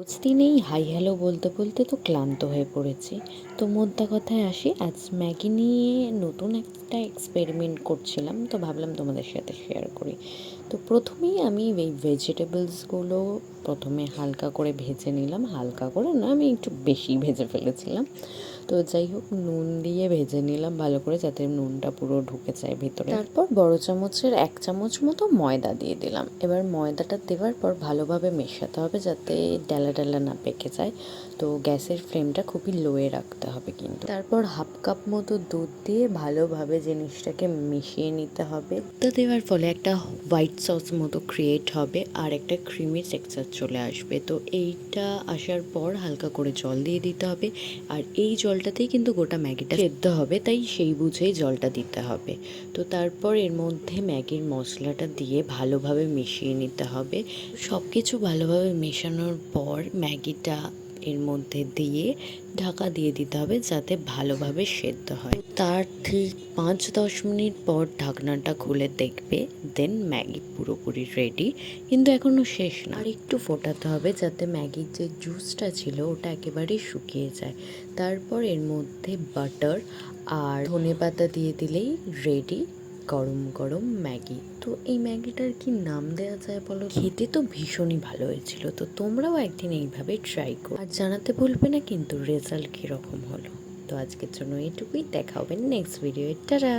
রোজ দিনেই hi hello বলতে বলতে তো ক্লান্ত হয়ে পড়েছি। তো মোদ্দা কথায় আসি, আজ ম্যাগি নিয়ে নতুন একটা এক্সপেরিমেন্ট করছিলাম, তো ভাবলাম তোমাদের সাথে শেয়ার করি। তো প্রথমেই আমি এই ভেজিটেবলসগুলো প্রথমে হালকা করে ভেজে নিলাম। হালকা করে না, আমি একটু বেশি ভেজে ফেলেছিলাম। তো যাই হোক, নুন দিয়ে ভেজে নিলাম ভালো করে, যাতে নুনটা পুরো ঢুকে যায় ভিতরে। তারপর বড় চামচের 1 চামচ মতো ময়দা দিয়ে দিলাম। এবার ময়দাটা দেওয়ার পর ভালোভাবে মেশাতে হবে, যাতে ডালা ডালা না পেকে যায়। তো গ্যাসের ফ্লেমটা খুবই লোয়ে রাখতে হবে কিন্তু। তারপর হাফ কাপ মতো দুধ দিয়ে ভালোভাবে জিনিসটাকে মিশিয়ে নিতে হবে। তো দেওয়ার ফলে একটা হোয়াইট সস মতো ক্রিয়েট হবে আর একটা ক্রিমি টেক্সচার চলে আসবে। তো এইটা আসার পর হালকা করে জল দিয়ে দিতে হবে, আর এই জলটাতেই কিন্তু গোটা ম্যাগিটা সেদ্ধ হবে, তাই সেই বুঝেই জলটা দিতে হবে। তো তারপর এর মধ্যে ম্যাগির মশলাটা দিয়ে ভালোভাবে মিশিয়ে নিতে হবে। সব কিছু ভালোভাবে মেশানোর পর ম্যাগিটা এর মধ্যে দিয়ে ঢাকা দিয়ে দিতে হবে, যাতে ভালোভাবে সেদ্ধ হয়। তার ঠিক 5-10 মিনিট পর ঢাকনাটা খুলে দেখবে, দেন ম্যাগি পুরোপুরি রেডি। কিন্তু এখনও শেষ না, আর একটু ফোটাতে হবে, যাতে ম্যাগির যে জুসটা ছিল ওটা একেবারেই শুকিয়ে যায়। তারপর এর মধ্যে বাটার আর ধনেপাতা দিয়ে দিলেই রেডি গরম গরম ম্যাগি। তো এই ম্যাগিটার কি নাম দেওয়া যায় বলো? খেতে তো ভীষণই ভালো হয়েছিল। তো তোমরাও একদিন এইভাবে ট্রাই করো, আর জানাতে ভুলবে না কিন্তু রেজাল্ট কীরকম হলো। তো আজকের জন্য এটুকুই, দেখা হবে নেক্সট ভিডিও। টাটা।